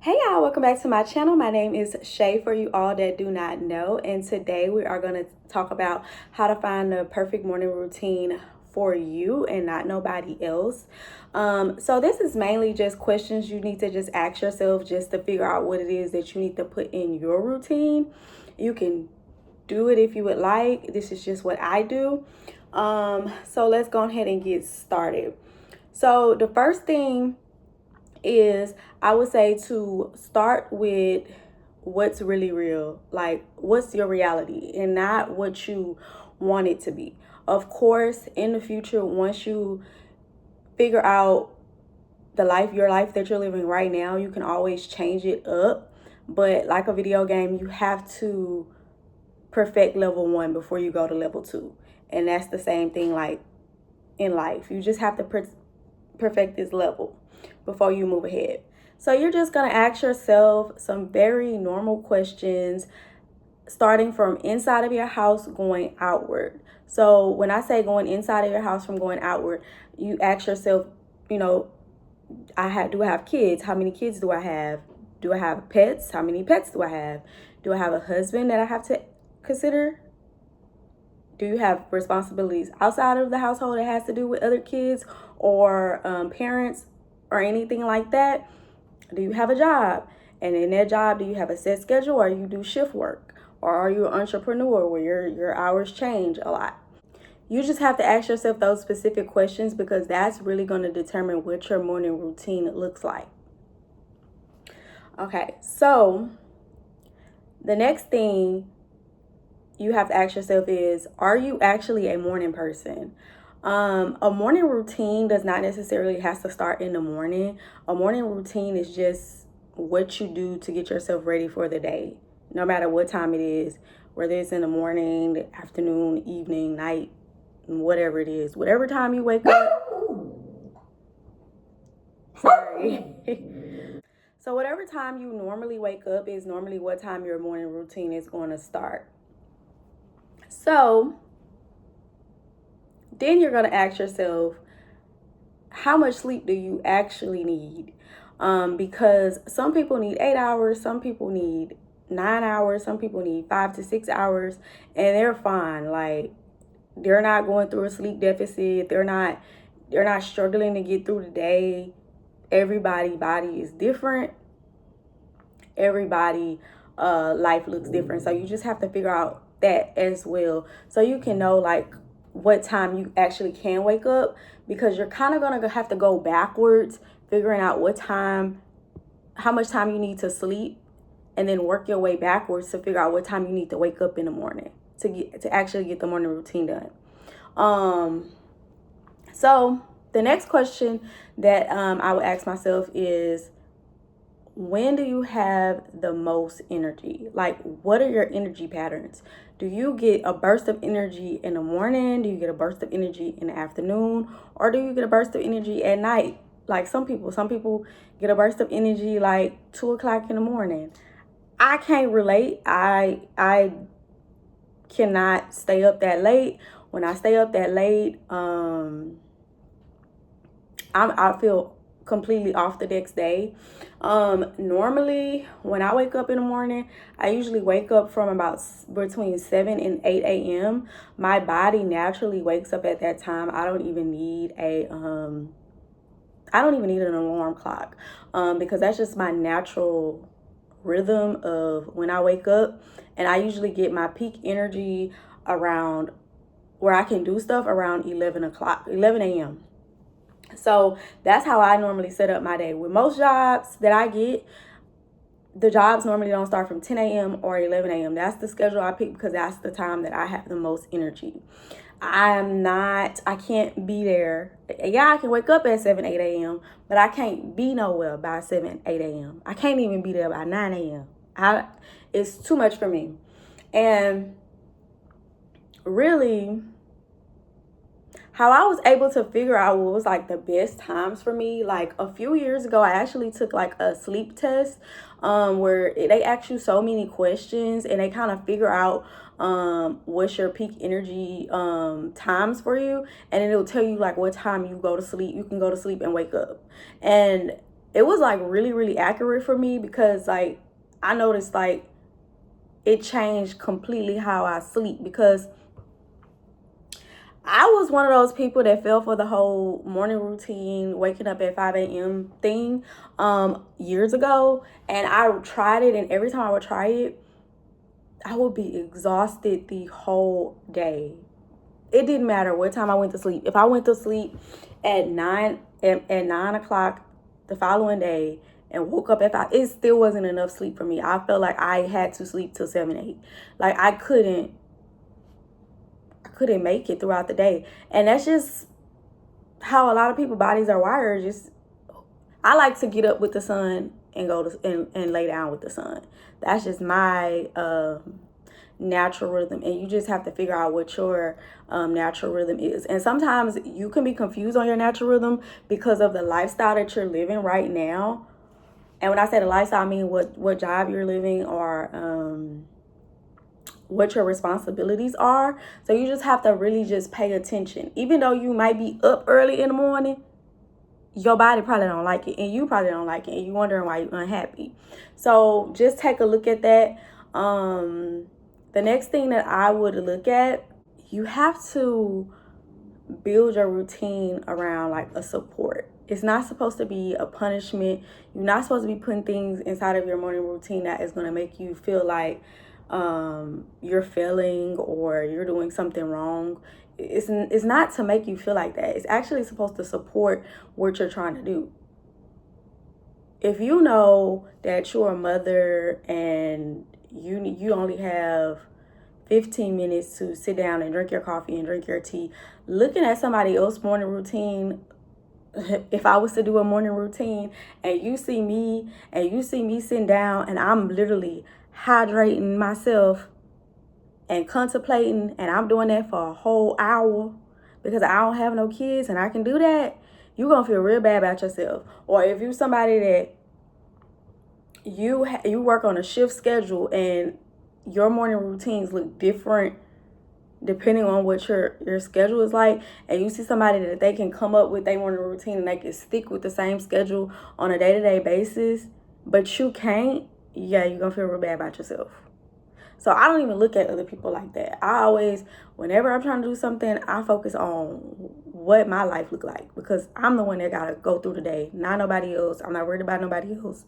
Hey y'all, welcome back to my channel. My name is Shay for you all that do not know, and today we are going to talk about how to find the perfect morning routine for you and not nobody else. So this is mainly just questions you need to just ask yourself just to figure out what it is that you need to put in your routine. You can do it if you would like. This is just what I do. So let's go ahead and get started. So the first thing is, I would say to start with what's really real, like what's your reality and not what you want it to be. Of course, in the future, once you figure out your life that you're living right now, you can always change it up. But like a video game, you have to perfect level 1 before you go to level 2. And that's the same thing like in life. You just have to perfect this level before you move ahead. So you're just going to ask yourself some very normal questions, starting from inside of your house going outward. So when I say going inside of your house from going outward, you ask yourself, do I have kids? How many kids do I have? Do I have pets? How many pets do I have? Do I have a husband that I have to consider? Do you have responsibilities outside of the household that has to do with other kids or parents or anything like that? Do you have a job? And in that job, do you have a set schedule, or you do shift work? Or are you an entrepreneur where your hours change a lot? You just have to ask yourself those specific questions, because that's really going to determine what your morning routine looks like. Okay, so the next thing you have to ask yourself is, are you actually a morning person? A morning routine does not necessarily have to start in the morning. A morning routine is just what you do to get yourself ready for the day, no matter what time it is, whether it's in the morning, the afternoon, evening, night, whatever it is, whatever time you wake up. Sorry. So whatever time you normally wake up is normally what time your morning routine is going to start. So then you're going to ask yourself, how much sleep do you actually need? Because some people need 8 hours, some people need 9 hours, some people need 5 to 6 hours, and they're fine. Like, they're not going through a sleep deficit. They're not struggling to get through the day. Everybody's body is different. Everybody life looks different. So you just have to figure out that as well, so you can know like what time you actually can wake up, because you're kind of going to have to go backwards, figuring out how much time you need to sleep, and then work your way backwards to figure out what time you need to wake up in the morning to actually get the morning routine done. So the next question that I would ask myself is, when do you have the most energy? Like, what are your energy patterns? Do you get a burst of energy in the morning? Do you get a burst of energy in the afternoon? Or do you get a burst of energy at night? Like some people get a burst of energy like 2 o'clock in the morning. I can't relate. I cannot stay up that late. When I stay up that late, I feel completely off the next day. Normally when I wake up in the morning, I usually wake up from about between 7 and 8 a.m. My body naturally wakes up at that time. I don't even need an alarm clock, because that's just my natural rhythm of when I wake up. And I usually get my peak energy around where I can do stuff around 11 a.m. So that's how I normally set up my day. With most jobs that I get, the jobs normally don't start from 10 a.m. or 11 a.m. That's the schedule I pick, because that's the time that I have the most energy. I can't be there. Yeah, I can wake up at 7, 8 a.m., but I can't be nowhere by 7, 8 a.m. I can't even be there by 9 a.m. It's too much for me. And really, how I was able to figure out what was like the best times for me, like a few years ago, I actually took like a sleep test, where they ask you so many questions and they kind of figure out what's your peak energy times for you, and it'll tell you like what time you go to sleep. You can go to sleep and wake up. And it was like really, really accurate for me, because like I noticed like it changed completely how I sleep, because I was one of those people that fell for the whole morning routine, waking up at 5 a.m. thing years ago. And I tried it, and every time I would try it, I would be exhausted the whole day. It didn't matter what time I went to sleep. If I went to sleep at 9 o'clock the following day and woke up at 5, it still wasn't enough sleep for me. I felt like I had to sleep till 7, 8. Like I couldn't make it throughout the day. And that's just how a lot of people's bodies are wired. Just I like to get up with the sun and go to and lay down with the sun. That's just my natural rhythm, and you just have to figure out what your natural rhythm is. And sometimes you can be confused on your natural rhythm because of the lifestyle that you're living right now. And when I say the lifestyle, I mean what job you're living, or what your responsibilities are. So you just have to really just pay attention. Even though you might be up early in the morning, your body probably don't like it, and you probably don't like it, and you're wondering why you're unhappy. So just take a look at that. The next thing that I would look at, you have to build your routine around like a support. It's not supposed to be a punishment. You're not supposed to be putting things inside of your morning routine that is going to make you feel like you're failing or you're doing something wrong. It's not to make you feel like that. It's actually supposed to support what you're trying to do. If you know that you're a mother and you only have 15 minutes to sit down and drink your coffee and drink your tea, looking at somebody else's morning routine, if I was to do a morning routine and you see me sitting down and I'm literally hydrating myself and contemplating, and I'm doing that for a whole hour because I don't have no kids and I can do that, you're gonna feel real bad about yourself. Or if you somebody that you work on a shift schedule and your morning routines look different depending on what your schedule is like, and you see somebody that they can come up with their morning routine and they can stick with the same schedule on a day-to-day basis, but you can't, yeah, you're gonna feel real bad about yourself. So I don't even look at other people like that. I always, whenever I'm trying to do something, I focus on what my life look like, because I'm the one that gotta go through the day, not nobody else. I'm not worried about nobody else.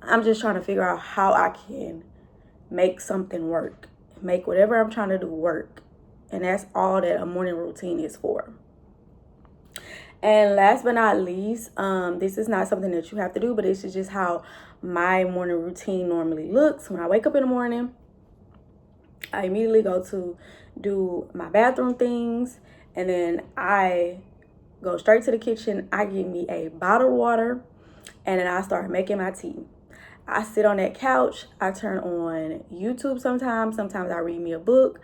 I'm just trying to figure out how I can make something work, make whatever I'm trying to do work. And that's all that a morning routine is for. And last but not least, this is not something that you have to do, but this is just how my morning routine normally looks. When I wake up in the morning, I immediately go to do my bathroom things, and then I go straight to the kitchen. I get me a bottle of water, and then I start making my tea. I sit on that couch. I turn on YouTube sometimes. Sometimes I read me a book,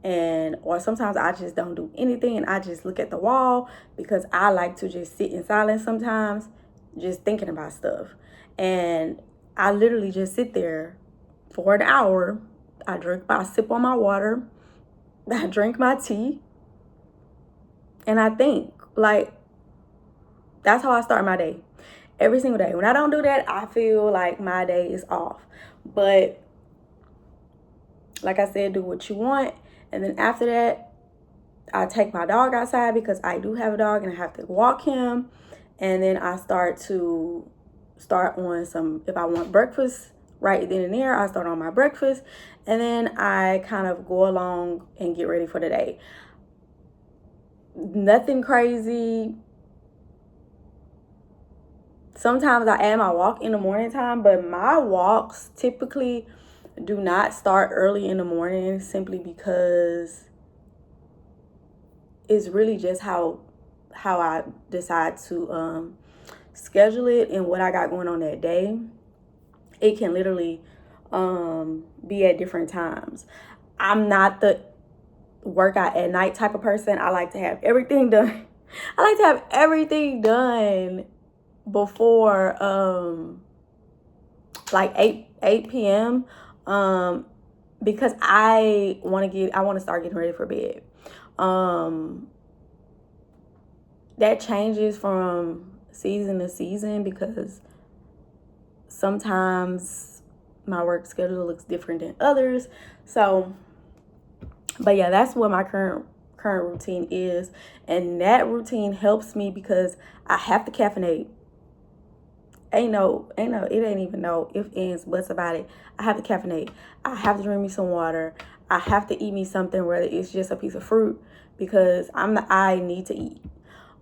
or sometimes I just don't do anything and I just look at the wall, because I like to just sit in silence sometimes, just thinking about stuff. And I literally just sit there for an hour. I sip on my water, I drink my tea, and I think. Like, that's how I start my day every single day. When I don't do that, I feel like my day is off. But like I said, do what you want. And then after that, I take my dog outside, because I do have a dog and I have to walk him. And then I start on some, if I want breakfast right then and there, I start on my breakfast. And then I kind of go along and get ready for the day. Nothing crazy. Sometimes I add my walk in the morning time, but my walks typically do not start early in the morning, simply because it's really just how I decide to schedule it and what I got going on that day. It can literally be at different times. I'm not the workout at night type of person. I like to have everything done. I like to have everything done before like 8 p.m. Because I want to start getting ready for bed. That changes from season to season, because sometimes my work schedule looks different than others. So, but yeah, that's what my current routine is, and that routine helps me because I have to caffeinate. It ain't even no if, ands, buts about it. I have to caffeinate. I have to drink me some water. I have to eat me something, whether it's just a piece of fruit, because I need to eat.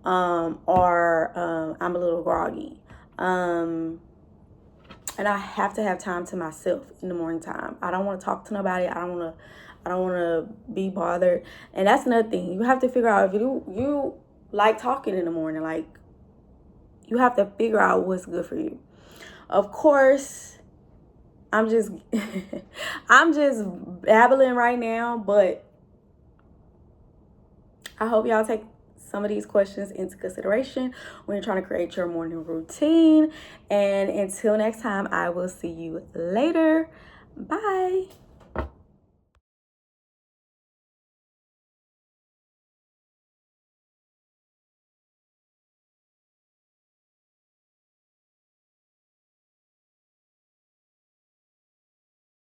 Or I'm a little groggy. And I have to have time to myself in the morning time. I don't want to talk to nobody. I don't want to be bothered. And that's another thing. You have to figure out if you like talking in the morning. Like, you have to figure out what's good for you. Of course, I'm just I'm just babbling right now, but I hope y'all take some of these questions into consideration when you're trying to create your morning routine. And until next time, I will see you later. Bye.